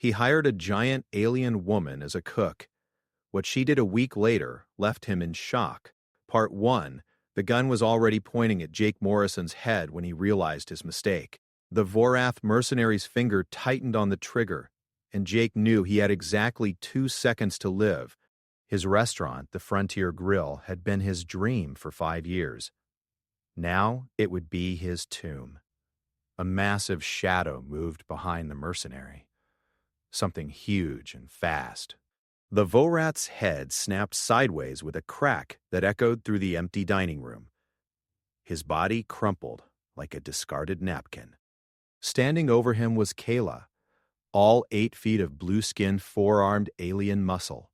He hired a giant alien woman as a cook. What she did a week later left him in shock. Part 1. The gun was already pointing at Jake Morrison's head when he realized his mistake. The Vorath mercenary's finger tightened on the trigger, and Jake knew he had exactly 2 seconds to live. His restaurant, the Frontier Grill, had been his dream for 5 years. Now it would be his tomb. A massive shadow moved behind the mercenary. Something huge and fast. The Vorath's head snapped sideways with a crack that echoed through the empty dining room. His body crumpled like a discarded napkin. Standing over him was Kayla, all 8 feet of blue-skinned, four-armed alien muscle.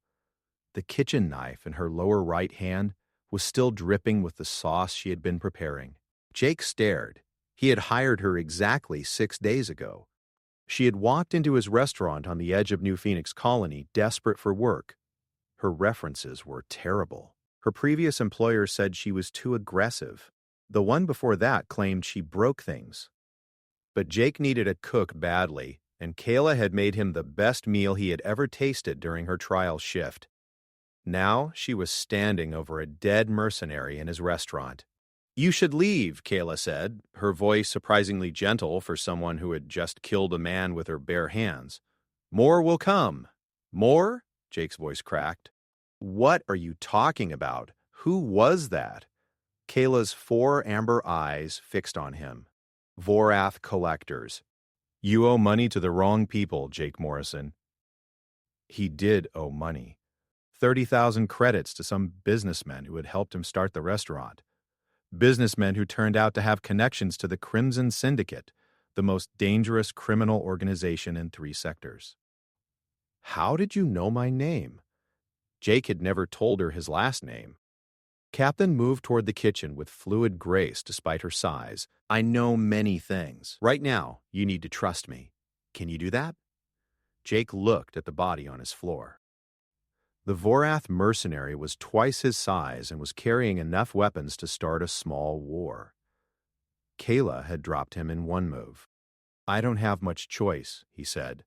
The kitchen knife in her lower right hand was still dripping with the sauce she had been preparing. Jake stared. He had hired her exactly 6 days ago. She had walked into his restaurant on the edge of New Phoenix Colony, desperate for work. Her references were terrible. Her previous employer said she was too aggressive. The one before that claimed she broke things. But Jake needed a cook badly, and Kayla had made him the best meal he had ever tasted during her trial shift. Now she was standing over a dead mercenary in his restaurant. "You should leave," Kayla said, her voice surprisingly gentle for someone who had just killed a man with her bare hands. "More will come." "More?" Jake's voice cracked. "What are you talking about? Who was that?" Kayla's 4 amber eyes fixed on him. "Vorath collectors. You owe money to the wrong people, Jake Morrison." He did owe money. 30,000 credits to some businessmen who had helped him start the restaurant. Businessmen who turned out to have connections to the Crimson Syndicate, the most dangerous criminal organization in 3 sectors. "How did you know my name?" Jake had never told her his last name. Captain moved toward the kitchen with fluid grace despite her size. "I know many things. Right now, you need to trust me. Can you do that?" Jake looked at the body on his floor. The Vorath mercenary was twice his size and was carrying enough weapons to start a small war. Kayla had dropped him in one move. "I don't have much choice," he said.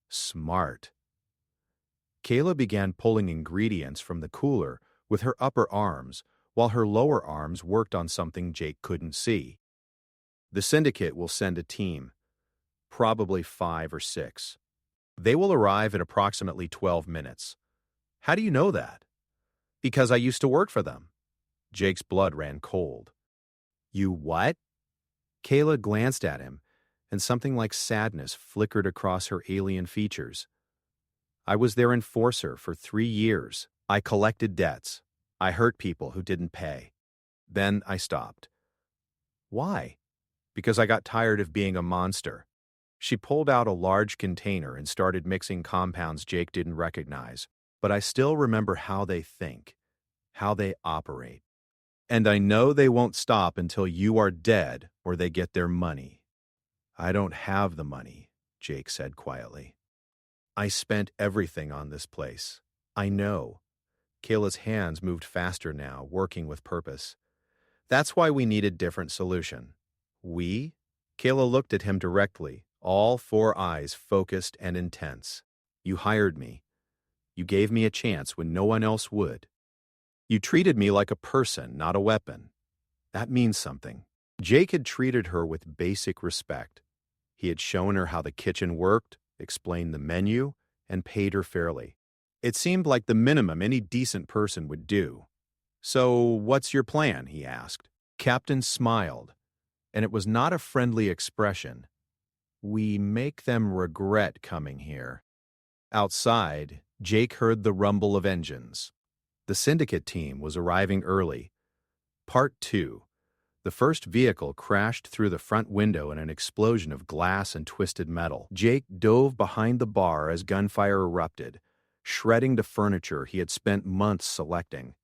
Smart. Kayla began pulling ingredients from the cooler with her upper arms, while her lower arms worked on something Jake couldn't see. "The Syndicate will send a team, probably 5 or 6. They will arrive in approximately 12 minutes. How do you know that?" "Because I used to work for them." Jake's blood ran cold. "You what?" Kayla glanced at him, and something like sadness flickered across her alien features. "I was their enforcer for 3 years. I collected debts. I hurt people who didn't pay. Then I stopped." "Why?" "Because I got tired of being a monster." She pulled out a large container and started mixing compounds Jake didn't recognize. "But I still remember how they think, how they operate. And I know they won't stop until you are dead or they get their money." "I don't have the money," Jake said quietly. "I spent everything on this place. I know." Kayla's hands moved faster now, working with purpose. "That's why we need a different solution." "We?" Kayla looked at him directly, all 4 eyes focused and intense. "You hired me. You gave me a chance when no one else would. You treated me like a person, not a weapon. That means something." Jake had treated her with basic respect. He had shown her how the kitchen worked, explained the menu, and paid her fairly. It seemed like the minimum any decent person would do. "So, what's your plan?" he asked. Captain smiled, and it was not a friendly expression. "We make them regret coming here." Outside, Jake heard the rumble of engines. The Syndicate team was arriving early. Part 2. The first vehicle crashed through the front window in an explosion of glass and twisted metal. Jake dove behind the bar as gunfire erupted, shredding the furniture he had spent months selecting.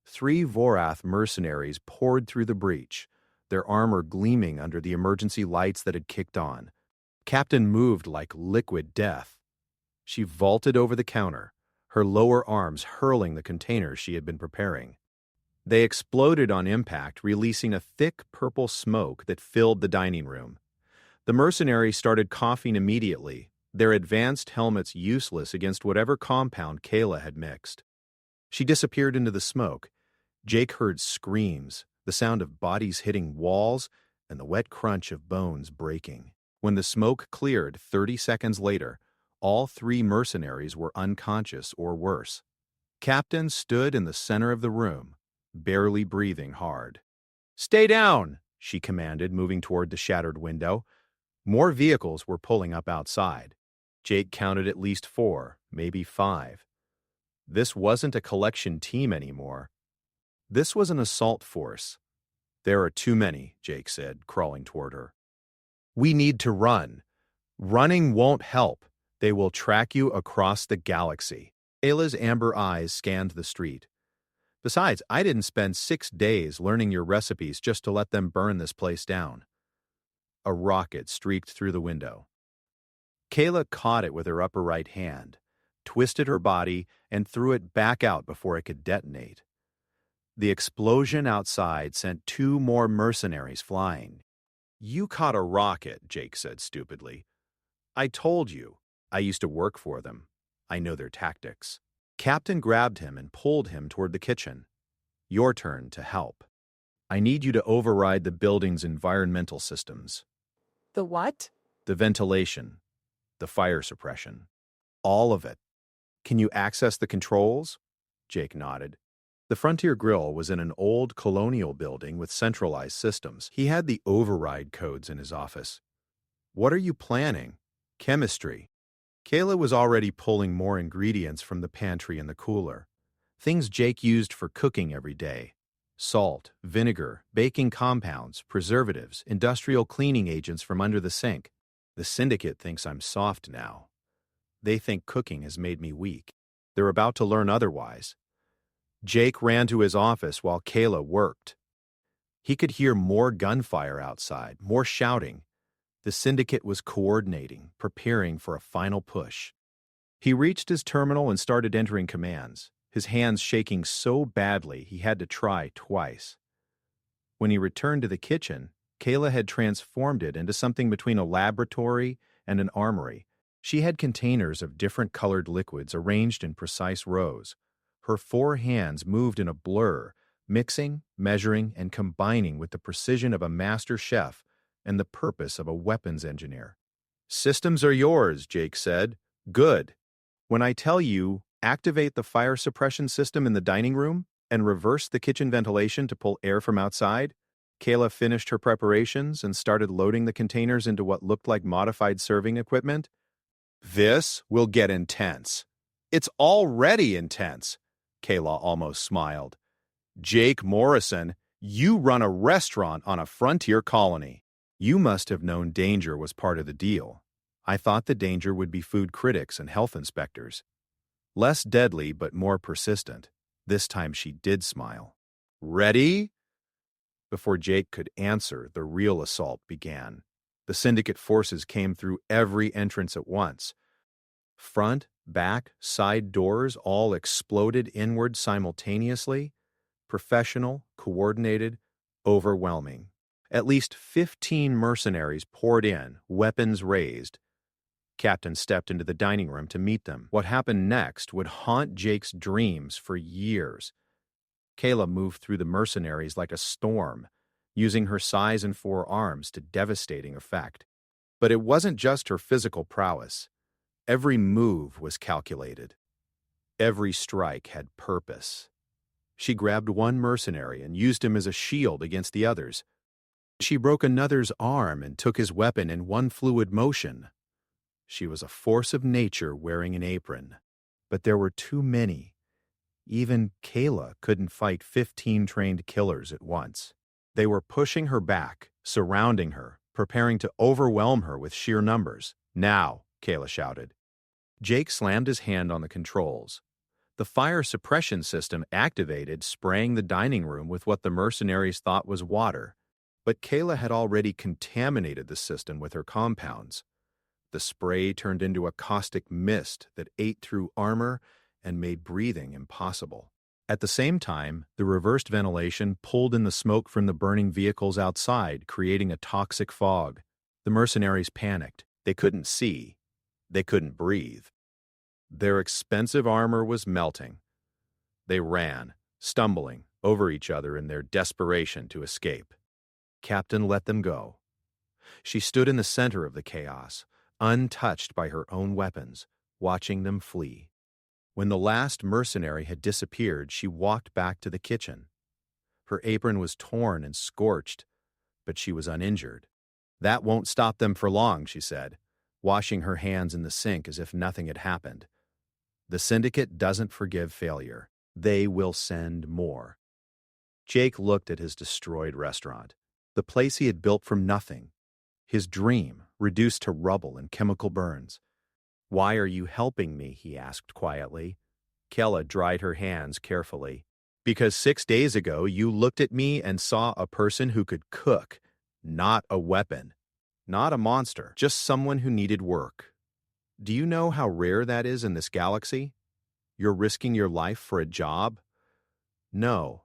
3 Vorath mercenaries poured through the breach, their armor gleaming under the emergency lights that had kicked on. Captain moved like liquid death. She vaulted over the counter, her lower arms hurling the containers she had been preparing. They exploded on impact, releasing a thick purple smoke that filled the dining room. The mercenary started coughing immediately, their advanced helmets useless against whatever compound Kayla had mixed. She disappeared into the smoke. Jake heard screams, the sound of bodies hitting walls, and the wet crunch of bones breaking. When the smoke cleared 30 seconds later, all 3 mercenaries were unconscious or worse. Captain stood in the center of the room, barely breathing hard. "Stay down," she commanded, moving toward the shattered window. More vehicles were pulling up outside. Jake counted at least 4, maybe 5. This wasn't a collection team anymore. This was an assault force. "There are too many," Jake said, crawling toward her. "We need to run. Running won't help. They will track you across the galaxy." Ayla's amber eyes scanned the street. "Besides, I didn't spend 6 days learning your recipes just to let them burn this place down." A rocket streaked through the window. Kayla caught it with her upper right hand, twisted her body, and threw it back out before it could detonate. The explosion outside sent 2 more mercenaries flying. "You caught a rocket," Jake said stupidly. "I told you. I used to work for them. I know their tactics." Captain grabbed him and pulled him toward the kitchen. "Your turn to help. I need you to override the building's environmental systems." The what? "The ventilation, the fire suppression. All of it. Can you access the controls?" Jake nodded. The Frontier Grill was in an old colonial building with centralized systems. He had the override codes in his office. "What are you planning?" "Chemistry." Kayla was already pulling more ingredients from the pantry and the cooler. Things Jake used for cooking every day. Salt, vinegar, baking compounds, preservatives, industrial cleaning agents from under the sink. The syndicate thinks I'm soft now. They think cooking has made me weak. They're about to learn otherwise. Jake ran to his office while Kayla worked. He could hear more gunfire outside, more shouting. The syndicate was coordinating, preparing for a final push. He reached his terminal and started entering commands, his hands shaking so badly he had to try twice. When he returned to the kitchen, Kayla had transformed it into something between a laboratory and an armory. She had containers of different colored liquids arranged in precise rows. Her 4 hands moved in a blur, mixing, measuring, and combining with the precision of a master chef and the purpose of a weapons engineer. "Systems are yours," Jake said. "Good. When I tell you, activate the fire suppression system in the dining room and reverse the kitchen ventilation to pull air from outside." Kayla finished her preparations and started loading the containers into what looked like modified serving equipment. "This will get intense." "It's already intense." Kayla almost smiled. "Jake Morrison, you run a restaurant on a frontier colony. You must have known danger was part of the deal. I thought the danger would be food critics and health inspectors. Less deadly, but more persistent." This time she did smile. "Ready?" Before Jake could answer, the real assault began. The syndicate forces came through every entrance at once. Front, back, side doors all exploded inward simultaneously. Professional, coordinated, overwhelming. At least 15 mercenaries poured in, weapons raised. Captain stepped into the dining room to meet them. What happened next would haunt Jake's dreams for years. Kayla moved through the mercenaries like a storm, using her size and 4 arms to devastating effect. But it wasn't just her physical prowess. Every move was calculated. Every strike had purpose. She grabbed one mercenary and used him as a shield against the others. She broke another's arm and took his weapon in one fluid motion. She was a force of nature wearing an apron. But there were too many. Even Kayla couldn't fight 15 trained killers at once. They were pushing her back, surrounding her, preparing to overwhelm her with sheer numbers. "Now," Kayla shouted. Jake slammed his hand on the controls. The fire suppression system activated, spraying the dining room with what the mercenaries thought was water. But Kayla had already contaminated the system with her compounds. The spray turned into a caustic mist that ate through armor and made breathing impossible. At the same time, the reversed ventilation pulled in the smoke from the burning vehicles outside, creating a toxic fog. The mercenaries panicked. They couldn't see. They couldn't breathe. Their expensive armor was melting. They ran, stumbling over each other in their desperation to escape. Captain let them go. She stood in the center of the chaos, untouched by her own weapons, watching them flee. When the last mercenary had disappeared, she walked back to the kitchen. Her apron was torn and scorched, but she was uninjured. "That won't stop them for long," she said, washing her hands in the sink as if nothing had happened. "The Syndicate doesn't forgive failure. They will send more." Jake looked at his destroyed restaurant, the place he had built from nothing, his dream reduced to rubble and chemical burns. "Why are you helping me?" he asked quietly. Kella dried her hands carefully. "Because 6 days ago you looked at me and saw a person who could cook, not a weapon, not a monster, just someone who needed work. Do you know how rare that is in this galaxy? You're risking your life for a job?" "No."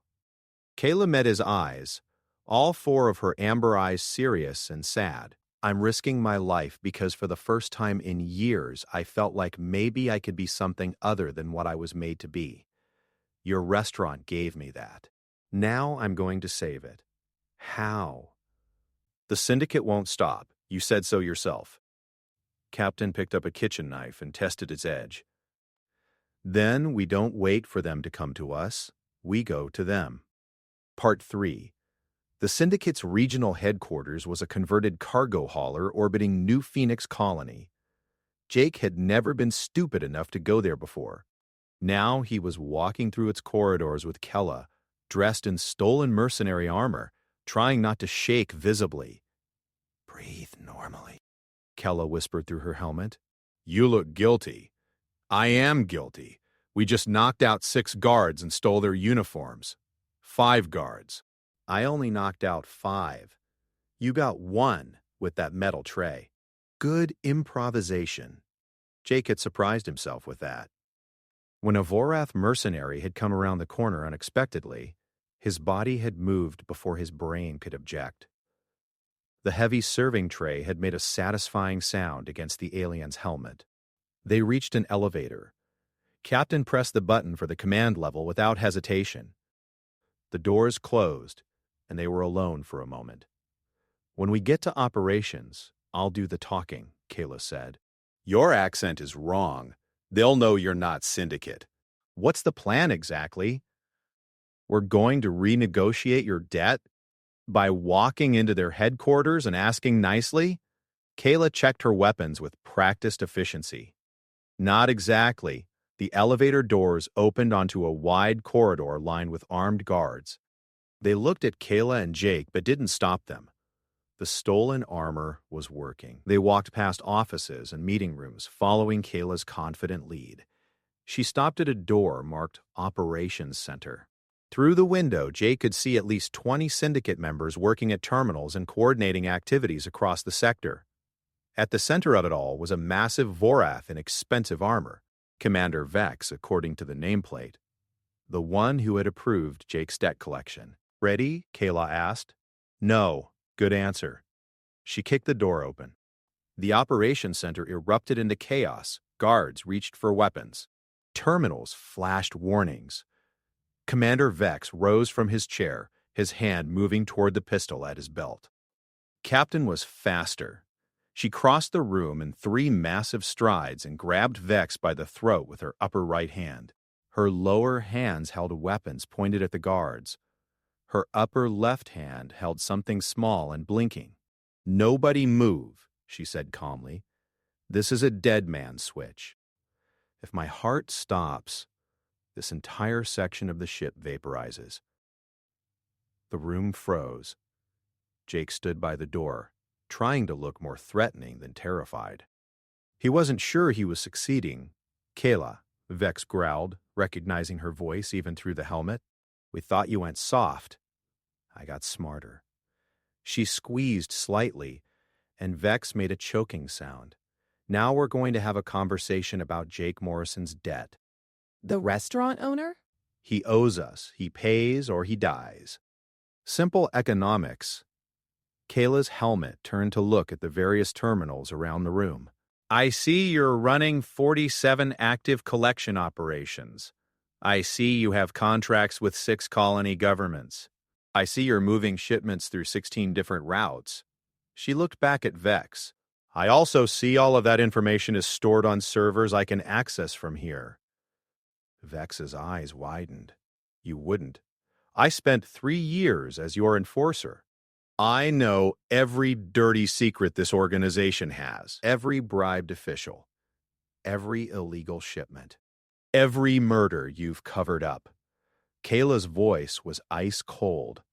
Kayla met his eyes, all 4 of her amber eyes serious and sad. "I'm risking my life because for the first time in years I felt like maybe I could be something other than what I was made to be. Your restaurant gave me that. Now I'm going to save it. How?" "The Syndicate won't stop. You said so yourself." Captain picked up a kitchen knife and tested its edge. "Then we don't wait for them to come to us. We go to them." Part 3. The Syndicate's regional headquarters was a converted cargo hauler orbiting New Phoenix Colony. Jake had never been stupid enough to go there before. Now he was walking through its corridors with Kella, dressed in stolen mercenary armor, trying not to shake visibly. "Breathe normally," Kella whispered through her helmet. "You look guilty." "I am guilty. We just knocked out 6 guards and stole their uniforms. 5 guards. I only knocked out 5. You got 1 with that metal tray." Good improvisation. Jake had surprised himself with that. When a Vorath mercenary had come around the corner unexpectedly, his body had moved before his brain could object. The heavy serving tray had made a satisfying sound against the alien's helmet. They reached an elevator. Captain pressed the button for the command level without hesitation. The doors closed, and they were alone for a moment. "When we get to operations, I'll do the talking," Kayla said. "Your accent is wrong. They'll know you're not Syndicate." "What's the plan exactly?" "We're going to renegotiate your debt by walking into their headquarters and asking nicely." Kayla checked her weapons with practiced efficiency. "Not exactly." The elevator doors opened onto a wide corridor lined with armed guards. They looked at Kayla and Jake but didn't stop them. The stolen armor was working. They walked past offices and meeting rooms, following Kayla's confident lead. She stopped at a door marked Operations Center. Through the window, Jake could see at least 20 Syndicate members working at terminals and coordinating activities across the sector. At the center of it all was a massive Vorath in expensive armor, Commander Vex, according to the nameplate, the one who had approved Jake's debt collection. "Ready?" Kayla asked. "No." Good answer. She kicked the door open. The operations center erupted into chaos. Guards reached for weapons. Terminals flashed warnings. Commander Vex rose from his chair, his hand moving toward the pistol at his belt. Captain was faster. She crossed the room in 3 massive strides and grabbed Vex by the throat with her upper right hand. Her lower hands held weapons pointed at the guards. Her upper left hand held something small and blinking. "Nobody move," she said calmly. "This is a dead man's switch. If my heart stops, this entire section of the ship vaporizes." The room froze. Jake stood by the door, trying to look more threatening than terrified. He wasn't sure he was succeeding. "Kayla," Vex growled, recognizing her voice even through the helmet. "We thought you went soft." I got smarter. She squeezed slightly, and Vex made a choking sound. "Now we're going to have a conversation about Jake Morrison's debt." "The restaurant owner?" "He owes us. He pays or he dies. Simple economics." Kayla's helmet turned to look at the various terminals around the room. I see you're running 47 active collection operations. I see you have contracts with 6 colony governments. I see you're moving shipments through 16 different routes. She looked back at Vex. I also see all of that information is stored on servers I can access from here. Vex's eyes widened. You wouldn't. I spent 3 years as your enforcer. I know every dirty secret this organization has, every bribed official, every illegal shipment, every murder you've covered up. Kayla's voice was ice cold.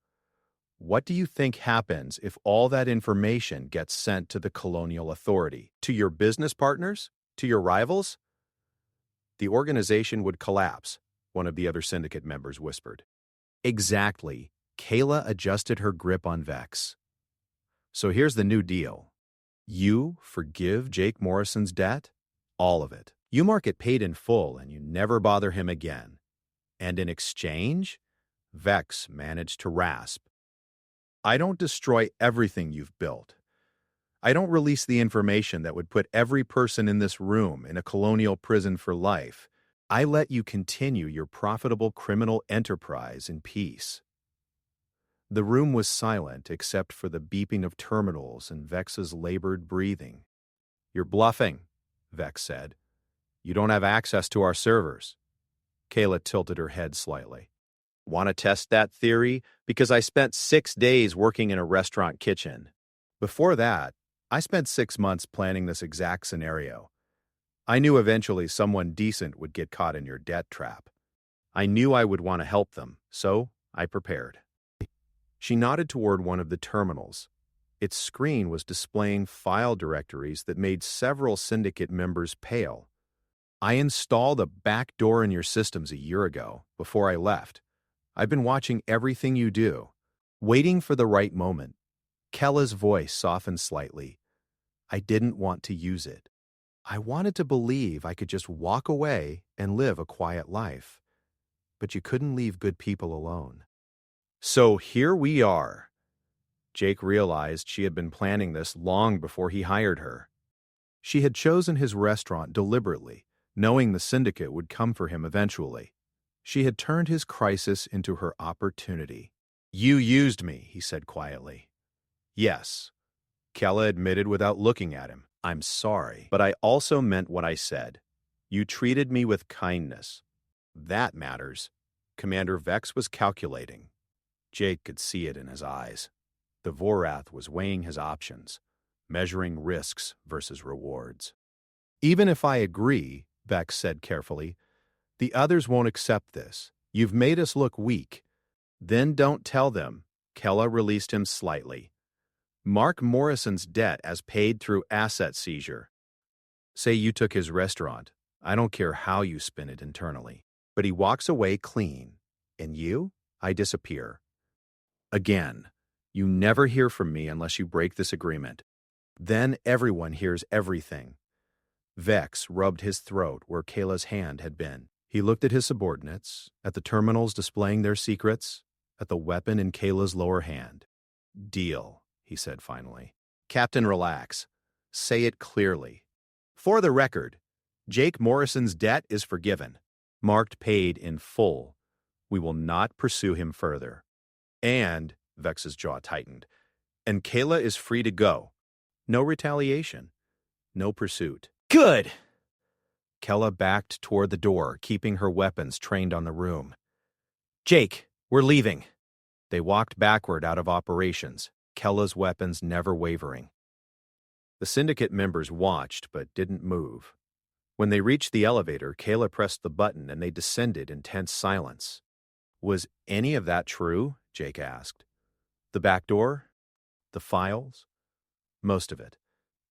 What do you think happens if all that information gets sent to the Colonial Authority? To your business partners? To your rivals? The organization would collapse, one of the other syndicate members whispered. Exactly. Kayla adjusted her grip on Vex. So here's the new deal. You forgive Jake Morrison's debt? All of it. You mark it paid in full and you never bother him again. And in exchange, Vex managed to rasp. I don't destroy everything you've built. I don't release the information that would put every person in this room in a colonial prison for life. I let you continue your profitable criminal enterprise in peace. The room was silent except for the beeping of terminals and Vex's labored breathing. You're bluffing, Vex said. You don't have access to our servers. Kayla tilted her head slightly. Want to test that theory? Because I spent 6 days working in a restaurant kitchen. Before that, I spent 6 months planning this exact scenario. I knew eventually someone decent would get caught in your debt trap. I knew I would want to help them, so I prepared. She nodded toward one of the terminals. Its screen was displaying file directories that made several syndicate members pale. I installed a backdoor in your systems a year ago, before I left. I've been watching everything you do, waiting for the right moment. Kella's voice softened slightly. I didn't want to use it. I wanted to believe I could just walk away and live a quiet life. But you couldn't leave good people alone. So here we are. Jake realized she had been planning this long before he hired her. She had chosen his restaurant deliberately, knowing the syndicate would come for him eventually. She had turned his crisis into her opportunity. You used me, he said quietly. Yes. Kella admitted without looking at him. I'm sorry, but I also meant what I said. You treated me with kindness. That matters. Commander Vex was calculating. Jake could see it in his eyes. The Vorath was weighing his options, measuring risks versus rewards. Even if I agree, Vex said carefully, the others won't accept this. You've made us look weak. Then don't tell them. Kella released him slightly. Mark Morrison's debt as paid through asset seizure. Say you took his restaurant. I don't care how you spin it internally. But he walks away clean. And you? I disappear. Again, you never hear from me unless you break this agreement. Then everyone hears everything. Vex rubbed his throat where Kayla's hand had been. He looked at his subordinates, at the terminals displaying their secrets, at the weapon in Kayla's lower hand. Deal, he said finally. Captain, relax. Say it clearly. For the record, Jake Morrison's debt is forgiven, marked paid in full. We will not pursue him further. And, Vex's jaw tightened, and Kayla is free to go. No retaliation. No pursuit. Good! Kella backed toward the door, keeping her weapons trained on the room. Jake, we're leaving. They walked backward out of operations, Kella's weapons never wavering. The syndicate members watched but didn't move. When they reached the elevator, Kayla pressed the button and they descended in tense silence. Was any of that true? Jake asked. The back door? The files? Most of it.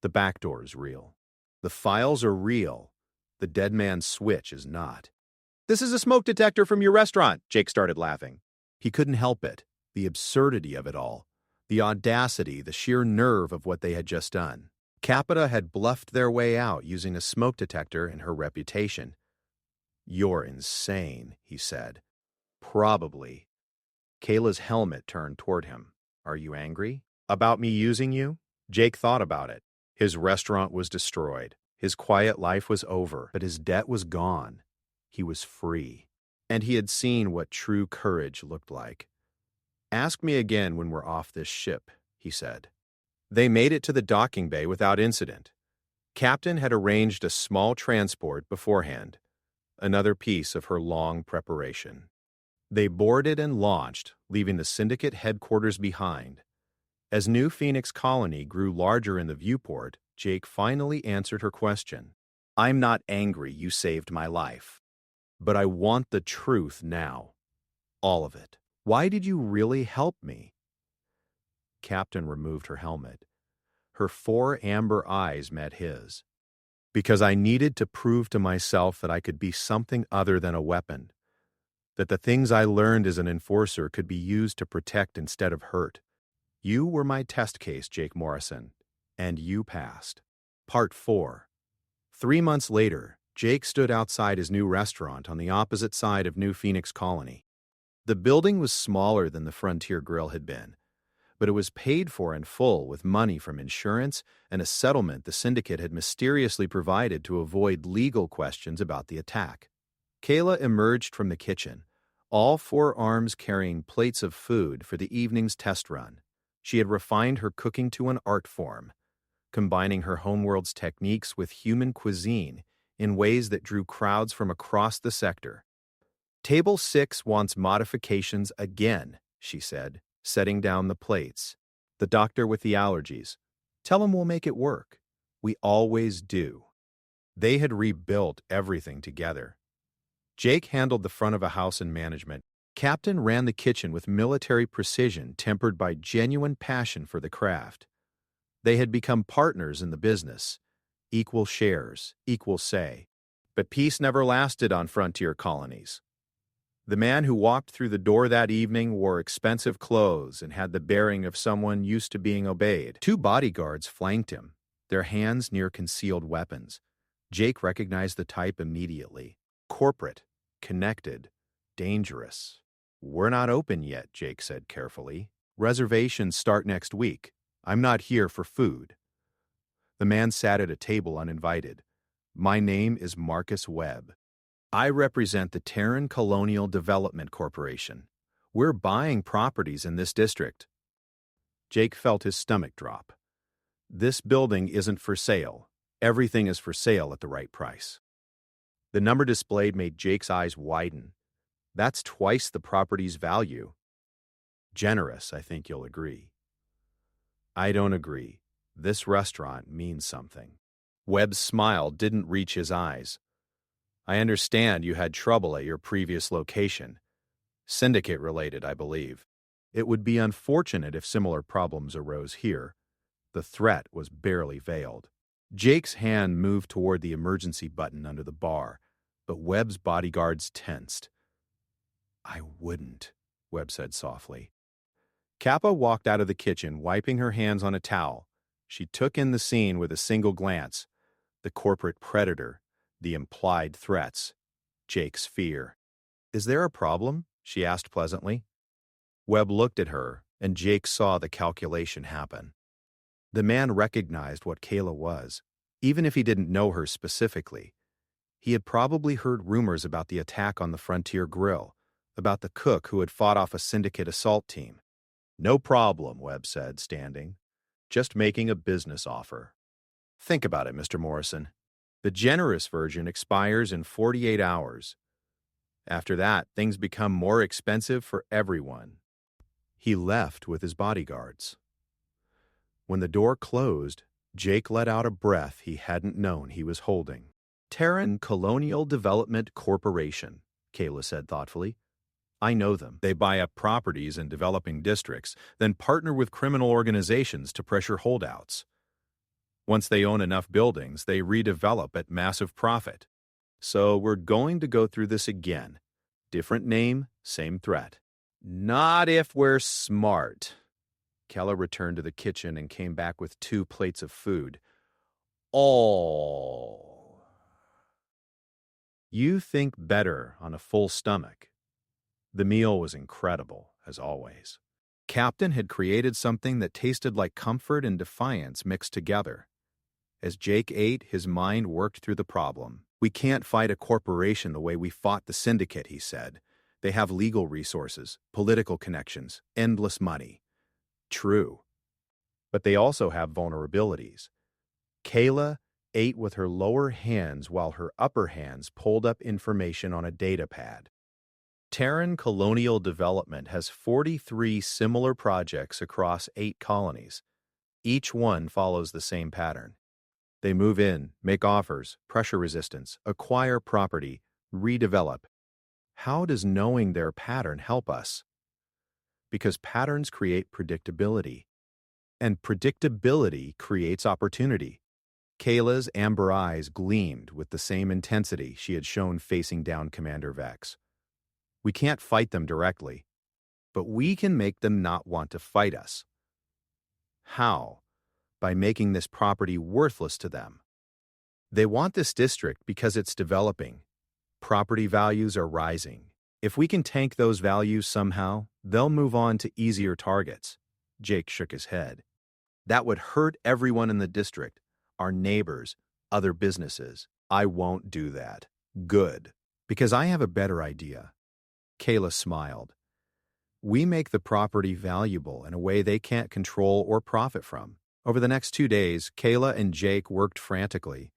The back door is real. The files are real. The dead man's switch is not. This is a smoke detector from your restaurant, Jake started laughing. He couldn't help it. The absurdity of it all. The audacity, the sheer nerve of what they had just done. Capita had bluffed their way out using a smoke detector and her reputation. You're insane, he said. Probably. Kayla's helmet turned toward him. Are you angry? About me using you? Jake thought about it. His restaurant was destroyed. His quiet life was over, but his debt was gone. He was free. And he had seen what true courage looked like. "Ask me again when we're off this ship," he said. They made it to the docking bay without incident. Captain had arranged a small transport beforehand, another piece of her long preparation. They boarded and launched, leaving the Syndicate headquarters behind. As New Phoenix Colony grew larger in the viewport, Jake finally answered her question. "I'm not angry you saved my life, but I want the truth now. All of it. Why did you really help me?" Captain removed her helmet. Her 4 amber eyes met his. "Because I needed to prove to myself that I could be something other than a weapon, that the things I learned as an enforcer could be used to protect instead of hurt. You were my test case, Jake Morrison, and you passed." Part 4. 3 months later, Jake stood outside his new restaurant on the opposite side of New Phoenix Colony. The building was smaller than the Frontier Grill had been, but it was paid for in full with money from insurance and a settlement the Syndicate had mysteriously provided to avoid legal questions about the attack. Kayla emerged from the kitchen, all 4 arms carrying plates of food for the evening's test run. She had refined her cooking to an art form, combining her homeworld's techniques with human cuisine in ways that drew crowds from across the sector. "Table 6 wants modifications again," she said, setting down the plates. "The doctor with the allergies. Tell him we'll make it work. We always do." They had rebuilt everything together. Jake handled the front of a house and management. Captain ran the kitchen with military precision tempered by genuine passion for the craft. They had become partners in the business. Equal shares, equal say. But peace never lasted on frontier colonies. The man who walked through the door that evening wore expensive clothes and had the bearing of someone used to being obeyed. 2 bodyguards flanked him, their hands near concealed weapons. Jake recognized the type immediately. Corporate, connected, dangerous. "We're not open yet," Jake said carefully. "Reservations start next week. I'm not here for food." The man sat at a table uninvited. "My name is Marcus Webb. I represent the Terran Colonial Development Corporation. We're buying properties in this district." Jake felt his stomach drop. "This building isn't for sale. Everything is for sale at the right price." The number displayed made Jake's eyes widen. "That's twice the property's value." "Generous, I think you'll agree." "I don't agree. This restaurant means something." Webb's smile didn't reach his eyes. "I understand you had trouble at your previous location. Syndicate-related, I believe. It would be unfortunate if similar problems arose here." The threat was barely veiled. Jake's hand moved toward the emergency button under the bar, but Webb's bodyguards tensed. "I wouldn't," Webb said softly. Kappa walked out of the kitchen, wiping her hands on a towel. She took in the scene with a single glance. The corporate predator, the implied threats, Jake's fear. "Is there a problem?" she asked pleasantly. Webb looked at her, and Jake saw the calculation happen. The man recognized what Kayla was, even if he didn't know her specifically. He had probably heard rumors about the attack on the Frontier Grill, about the cook who had fought off a Syndicate assault team. "No problem," Webb said, standing. "Just making a business offer. Think about it, Mr. Morrison. The generous version expires in 48 hours. After that, things become more expensive for everyone." He left with his bodyguards. When the door closed, Jake let out a breath he hadn't known he was holding. "Terran Colonial Development Corporation," Kayla said thoughtfully. "I know them. They buy up properties in developing districts, then partner with criminal organizations to pressure holdouts. Once they own enough buildings, they redevelop at massive profit. So we're going to go through this again. Different name, same threat." "Not if we're smart." Kella returned to the kitchen and came back with 2 plates of food. "Oh." "You think better on a full stomach." The meal was incredible, as always. Captain had created something that tasted like comfort and defiance mixed together. As Jake ate, his mind worked through the problem. We can't fight a corporation the way we fought the syndicate, he said. They have legal resources, political connections, endless money. True. But they also have vulnerabilities. Kayla ate with her lower hands while her upper hands pulled up information on a data pad. Terran Colonial Development has 43 similar projects across 8 colonies. Each one follows the same pattern. They move in, make offers, pressure resistance, acquire property, redevelop. How does knowing their pattern help us? Because patterns create predictability, and predictability creates opportunity. Kayla's amber eyes gleamed with the same intensity she had shown facing down Commander Vex. We can't fight them directly, but we can make them not want to fight us. How? By making this property worthless to them. They want this district because it's developing. Property values are rising. If we can tank those values somehow, they'll move on to easier targets. Jake shook his head. That would hurt everyone in the district, our neighbors, other businesses. I won't do that. Good. Because I have a better idea. Kayla smiled. We make the property valuable in a way they can't control or profit from. Over the next 2 days, Kayla and Jake worked frantically.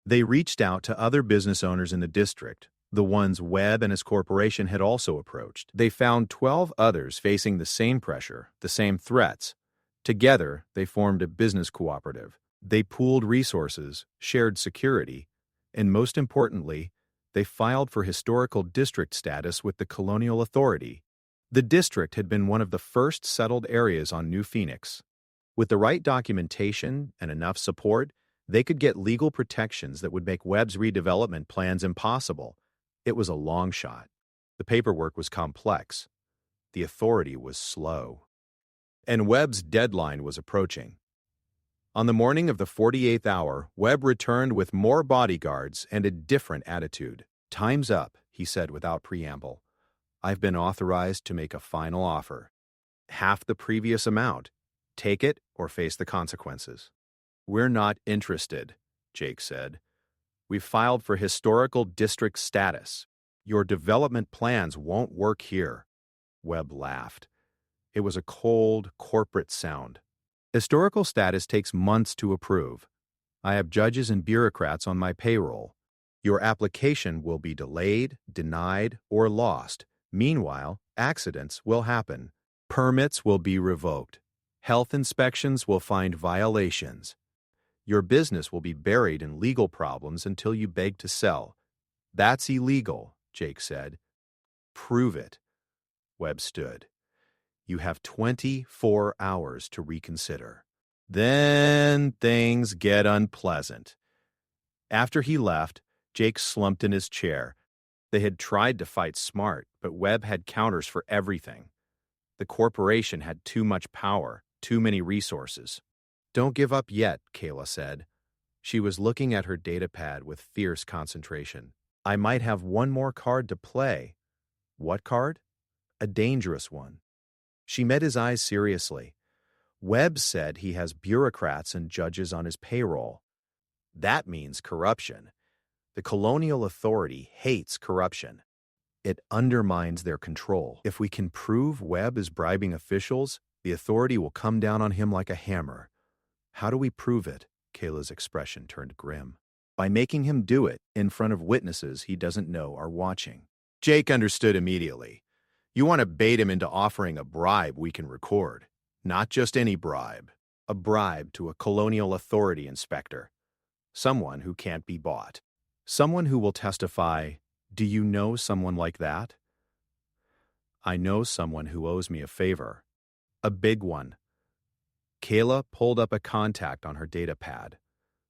They reached out to other business owners in the district, the ones Webb and his corporation had also approached. They found 12 others facing the same pressure, the same threats. Together, they formed a business cooperative. They pooled resources, shared security, and most importantly, they filed for historical district status with the Colonial Authority. The district had been one of the first settled areas on New Phoenix. With the right documentation and enough support, they could get legal protections that would make Webb's redevelopment plans impossible. It was a long shot. The paperwork was complex. The authority was slow. And Webb's deadline was approaching. On the morning of the 48th hour, Webb returned with more bodyguards and a different attitude. Time's up, he said without preamble. I've been authorized to make a final offer. Half the previous amount. Take it or face the consequences. We're not interested, Jake said. We've filed for historical district status. Your development plans won't work here. Webb laughed. It was a cold, corporate sound. Historical status takes months to approve. I have judges and bureaucrats on my payroll. Your application will be delayed, denied, or lost. Meanwhile, accidents will happen. Permits will be revoked. Health inspections will find violations. Your business will be buried in legal problems until you beg to sell. That's illegal, Jake said. Prove it. Webb stood. You have 24 hours to reconsider. Then things get unpleasant. After he left, Jake slumped in his chair. They had tried to fight smart, but Webb had counters for everything. The corporation had too much power, too many resources. Don't give up yet, Kayla said. She was looking at her data pad with fierce concentration. I might have one more card to play. What card? A dangerous one. She met his eyes seriously. Webb said he has bureaucrats and judges on his payroll. That means corruption. The Colonial Authority hates corruption. It undermines their control. If we can prove Webb is bribing officials, the authority will come down on him like a hammer. How do we prove it? Kayla's expression turned grim. By making him do it in front of witnesses he doesn't know are watching. Jake understood immediately. You want to bait him into offering a bribe we can record. Not just any bribe. A bribe to a Colonial Authority inspector. Someone who can't be bought. Someone who will testify, do you know someone like that? I know someone who owes me a favor. A big one. Kayla pulled up a contact on her data pad.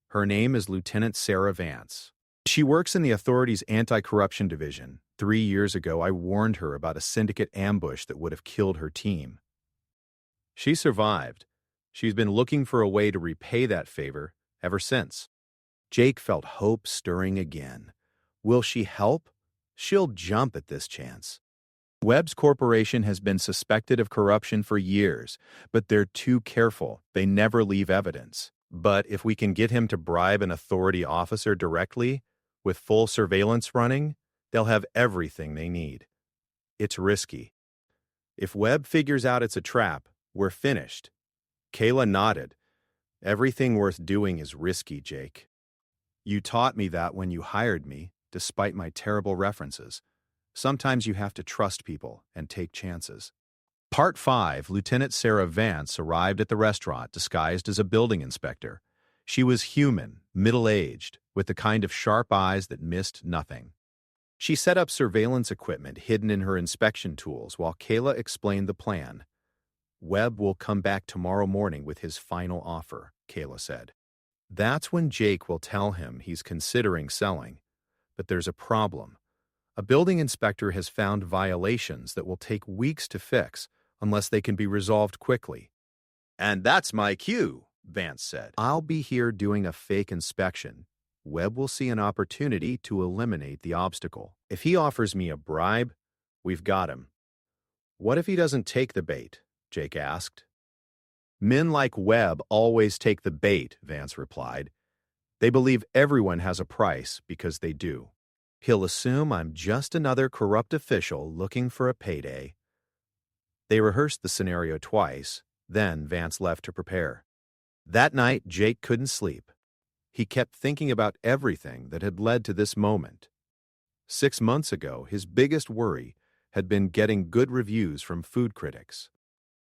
Her name is Lieutenant Sarah Vance. She works in the Authority's Anti-Corruption Division. 3 years ago, I warned her about a syndicate ambush that would have killed her team. She survived. She's been looking for a way to repay that favor ever since. Jake felt hope stirring again. Will she help? She'll jump at this chance. Webb's corporation has been suspected of corruption for years, but they're too careful. They never leave evidence. But if we can get him to bribe an authority officer directly, with full surveillance running, they'll have everything they need. It's risky. If Webb figures out it's a trap, we're finished. Kayla nodded. Everything worth doing is risky, Jake. You taught me that when you hired me, despite my terrible references. Sometimes you have to trust people and take chances. Part 5, Lieutenant Sarah Vance arrived at the restaurant disguised as a building inspector. She was human, middle-aged, with the kind of sharp eyes that missed nothing. She set up surveillance equipment hidden in her inspection tools while Kayla explained the plan. Webb will come back tomorrow morning with his final offer, Kayla said. That's when Jake will tell him he's considering selling. But there's a problem. A building inspector has found violations that will take weeks to fix unless they can be resolved quickly. And that's my cue, Vance said. I'll be here doing a fake inspection. Webb will see an opportunity to eliminate the obstacle. If he offers me a bribe, we've got him. What if he doesn't take the bait? Jake asked. Men like Webb always take the bait, Vance replied. They believe everyone has a price because they do. He'll assume I'm just another corrupt official looking for a payday. They rehearsed the scenario twice, then Vance left to prepare. That night, Jake couldn't sleep. He kept thinking about everything that had led to this moment. 6 months ago, his biggest worry had been getting good reviews from food critics.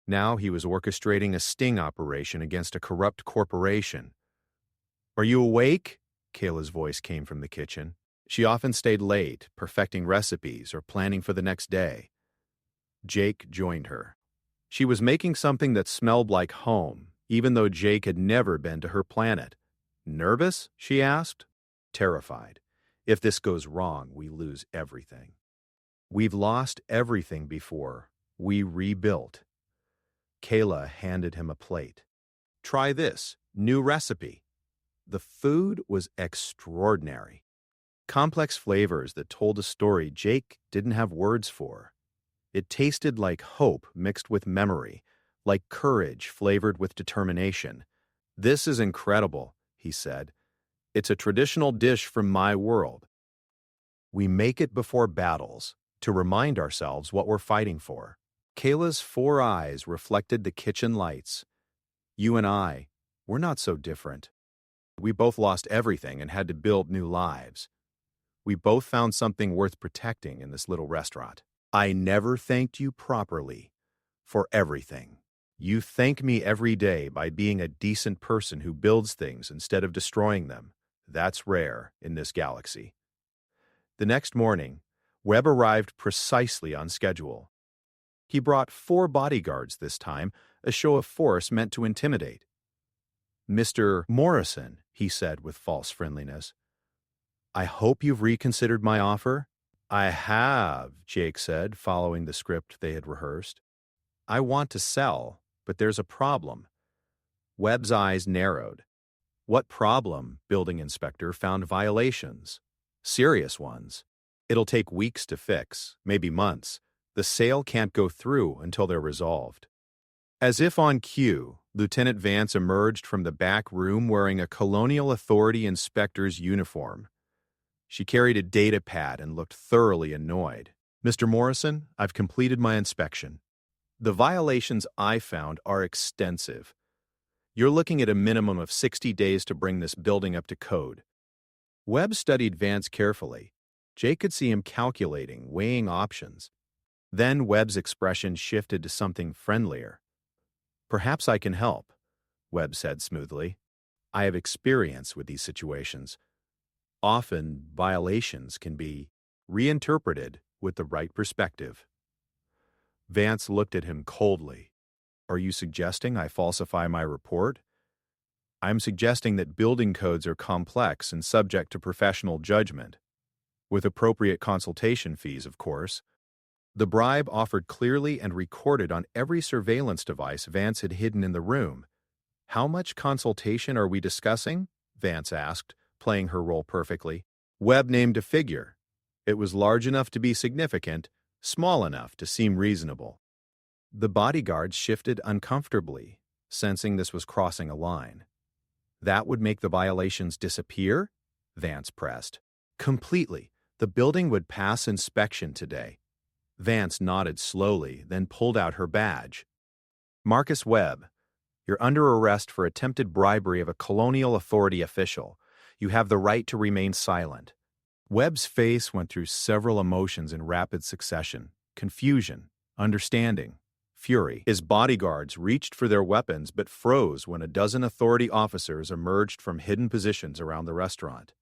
Now he was orchestrating a sting operation against a corrupt corporation. Are you awake? Kayla's voice came from the kitchen. She often stayed late, perfecting recipes or planning for the next day. Jake joined her. She was making something that smelled like home, even though Jake had never been to her planet. Nervous? She asked. Terrified. If this goes wrong, we lose everything. We've lost everything before. We rebuilt. Kayla handed him a plate. Try this, new recipe. The food was extraordinary. Complex flavors that told a story Jake didn't have words for. It tasted like hope mixed with memory, like courage flavored with determination. This is incredible, he said. It's a traditional dish from my world. We make it before battles, to remind ourselves what we're fighting for. Kayla's 4 eyes reflected the kitchen lights. You and I, we're not so different. We both lost everything and had to build new lives. We both found something worth protecting in this little restaurant. I never thanked you properly for everything. You thank me every day by being a decent person who builds things instead of destroying them. That's rare in this galaxy. The next morning, Webb arrived precisely on schedule. He brought 4 bodyguards this time, a show of force meant to intimidate. Mr. Morrison, he said with false friendliness, I hope you've reconsidered my offer. I have, Jake said, following the script they had rehearsed. I want to sell, but there's a problem. Webb's eyes narrowed. What problem? Building inspector found violations. Serious ones. It'll take weeks to fix, maybe months. The sale can't go through until they're resolved. As if on cue, Lieutenant Vance emerged from the back room wearing a Colonial Authority inspector's uniform. She carried a data pad and looked thoroughly annoyed. Mr. Morrison, I've completed my inspection. The violations I found are extensive. You're looking at a minimum of 60 days to bring this building up to code. Webb studied Vance carefully. Jake could see him calculating, weighing options. Then Webb's expression shifted to something friendlier. Perhaps I can help, Webb said smoothly. I have experience with these situations. Often, violations can be reinterpreted with the right perspective. Vance looked at him coldly. Are you suggesting I falsify my report? I'm suggesting that building codes are complex and subject to professional judgment. With appropriate consultation fees, of course. The bribe offered clearly and recorded on every surveillance device Vance had hidden in the room. How much consultation are we discussing? Vance asked, playing her role perfectly. Webb named a figure. It was large enough to be significant, small enough to seem reasonable. The bodyguards shifted uncomfortably, sensing this was crossing a line. That would make the violations disappear? Vance pressed. Completely. The building would pass inspection today. Vance nodded slowly, then pulled out her badge. Marcus Webb, you're under arrest for attempted bribery of a colonial authority official. You have the right to remain silent. Webb's face went through several emotions in rapid succession: confusion, understanding, fury. His bodyguards reached for their weapons but froze when a dozen authority officers emerged from hidden positions around the restaurant.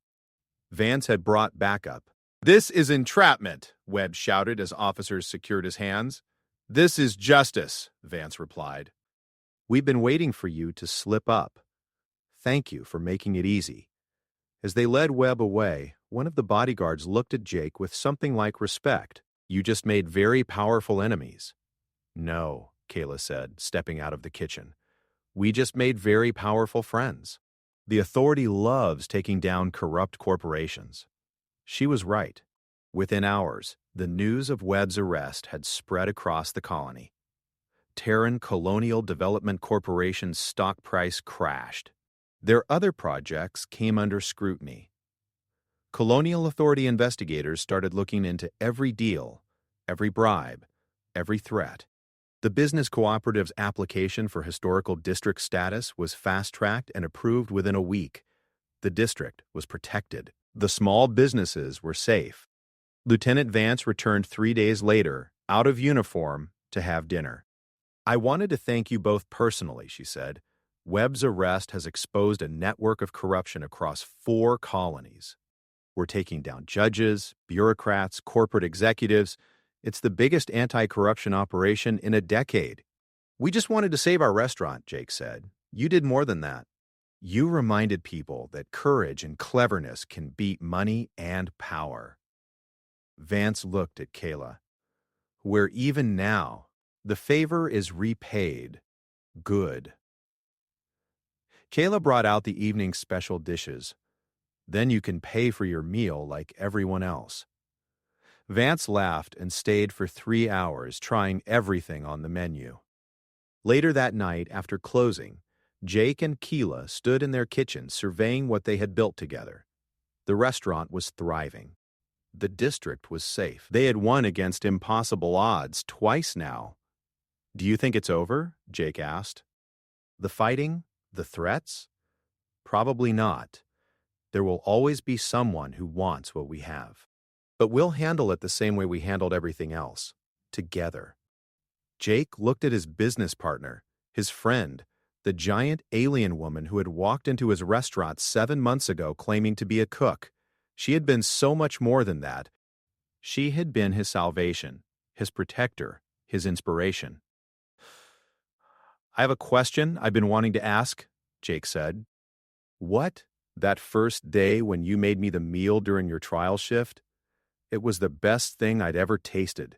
Vance had brought backup. "This is entrapment," Webb shouted as officers secured his hands. "This is justice," Vance replied. "We've been waiting for you to slip up. Thank you for making it easy." As they led Webb away, one of the bodyguards looked at Jake with something like respect. "You just made very powerful enemies." "No," Kayla said, stepping out of the kitchen. "We just made very powerful friends." The authority loves taking down corrupt corporations. She was right. Within hours, the news of Webb's arrest had spread across the colony. Terran Colonial Development Corporation's stock price crashed. Their other projects came under scrutiny. Colonial Authority investigators started looking into every deal, every bribe, every threat. The business cooperative's application for historical district status was fast-tracked and approved within a week. The district was protected. The small businesses were safe. Lieutenant Vance returned 3 days later, out of uniform, to have dinner. "I wanted to thank you both personally," she said. "Webb's arrest has exposed a network of corruption across 4 colonies. We're taking down judges, bureaucrats, corporate executives. It's the biggest anti-corruption operation in a decade." "We just wanted to save our restaurant," Jake said. "You did more than that. You reminded people that courage and cleverness can beat money and power." Vance looked at Kayla. "Where even now, the favor is repaid. Good." Kayla brought out the evening's special dishes. "Then you can pay for your meal like everyone else." Vance laughed and stayed for 3 hours, trying everything on the menu. Later that night, after closing, Jake and Keela stood in their kitchen surveying what they had built together. The restaurant was thriving. The district was safe. They had won against impossible odds twice now. "Do you think it's over?" Jake asked. "The fighting? The threats? Probably not. There will always be someone who wants what we have. But we'll handle it the same way we handled everything else. Together." Jake looked at his business partner, his friend, the giant alien woman who had walked into his restaurant 7 months ago claiming to be a cook. She had been so much more than that. She had been his salvation, his protector, his inspiration. "I have a question I've been wanting to ask," Jake said. "What? That first day when you made me the meal during your trial shift? It was the best thing I'd ever tasted.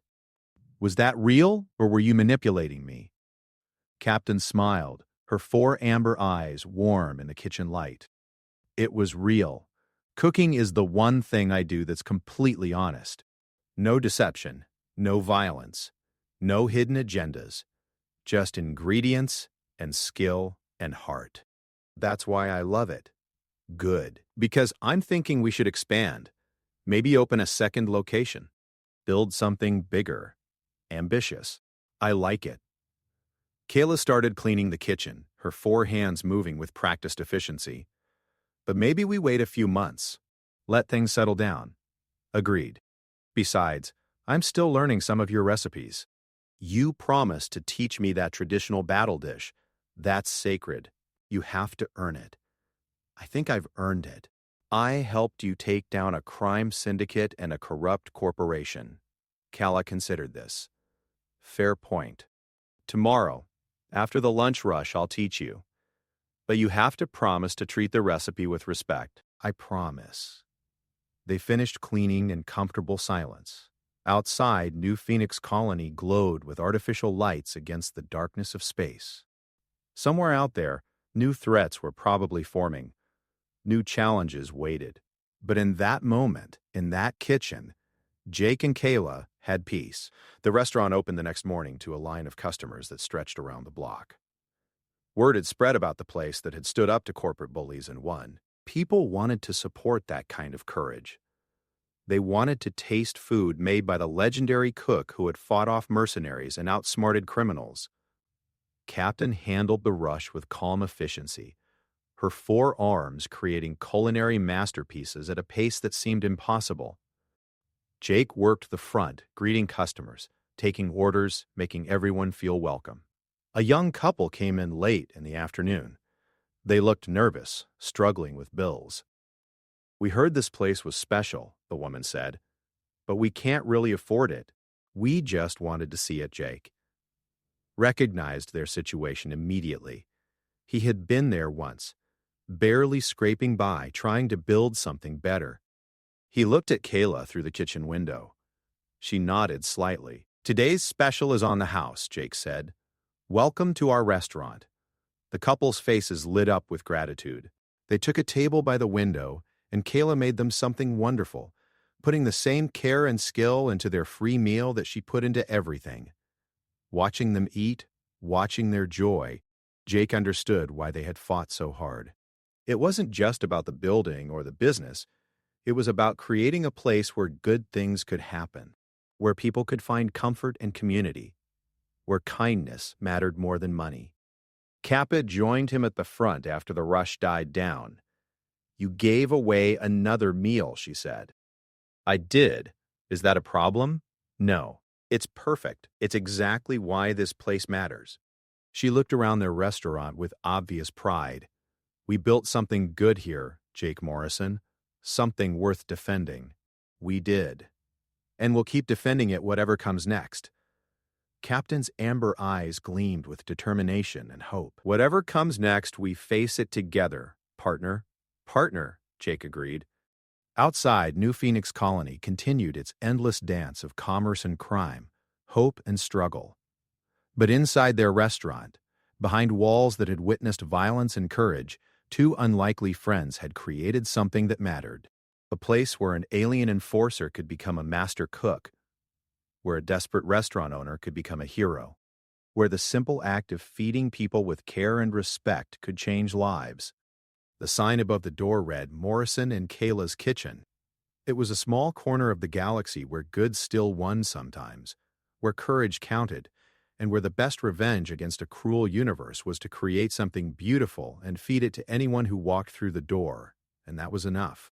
Was that real, or were you manipulating me?" Captain smiled, her 4 amber eyes warm in the kitchen light. "It was real. Cooking is the one thing I do that's completely honest. No deception, no violence, no hidden agendas. Just ingredients and skill and heart. That's why I love it. Good. Because I'm thinking we should expand. Maybe open a second location. Build something bigger. Ambitious. I like it." Kayla started cleaning the kitchen, her 4 hands moving with practiced efficiency. "But maybe we wait a few months. Let things settle down." "Agreed. Besides, I'm still learning some of your recipes. You promised to teach me that traditional battle dish. That's sacred. You have to earn it." "I think I've earned it. I helped you take down a crime syndicate and a corrupt corporation." Kala considered this. "Fair point. Tomorrow, after the lunch rush, I'll teach you. But you have to promise to treat the recipe with respect." "I promise." They finished cleaning in comfortable silence. Outside, New Phoenix Colony glowed with artificial lights against the darkness of space. Somewhere out there, new threats were probably forming. New challenges waited. But in that moment, in that kitchen, Jake and Kayla had peace. The restaurant opened the next morning to a line of customers that stretched around the block. Word had spread about the place that had stood up to corporate bullies and won. People wanted to support that kind of courage. They wanted to taste food made by the legendary cook who had fought off mercenaries and outsmarted criminals. Captain handled the rush with calm efficiency, her 4 arms creating culinary masterpieces at a pace that seemed impossible. Jake worked the front, greeting customers, taking orders, making everyone feel welcome. A young couple came in late in the afternoon. They looked nervous, struggling with bills. "We heard this place was special," the woman said, "but we can't really afford it. We just wanted to see it." Jake recognized their situation immediately. He had been there once, barely scraping by, trying to build something better. He looked at Kayla through the kitchen window. She nodded slightly. "Today's special is on the house," Jake said. "Welcome to our restaurant." The couple's faces lit up with gratitude. They took a table by the window, and Kayla made them something wonderful, putting the same care and skill into their free meal that she put into everything. Watching them eat, watching their joy, Jake understood why they had fought so hard. It wasn't just about the building or the business. It was about creating a place where good things could happen, where people could find comfort and community, where kindness mattered more than money. Kappa joined him at the front after the rush died down. "You gave away another meal," she said. "I did. Is that a problem?" "No. It's perfect. It's exactly why this place matters." She looked around their restaurant with obvious pride. "We built something good here, Jake Morrison. Something worth defending." "We did. And we'll keep defending it whatever comes next." Captain's amber eyes gleamed with determination and hope. "Whatever comes next, we face it together, partner." "Partner," Jake agreed. Outside, New Phoenix Colony continued its endless dance of commerce and crime, hope and struggle. But inside their restaurant, behind walls that had witnessed violence and courage, 2 unlikely friends had created something that mattered. A place where an alien enforcer could become a master cook, where a desperate restaurant owner could become a hero, where the simple act of feeding people with care and respect could change lives. The sign above the door read, "Morrison and Kayla's Kitchen." It was a small corner of the galaxy where good still won sometimes, where courage counted, and where the best revenge against a cruel universe was to create something beautiful and feed it to anyone who walked through the door, and that was enough.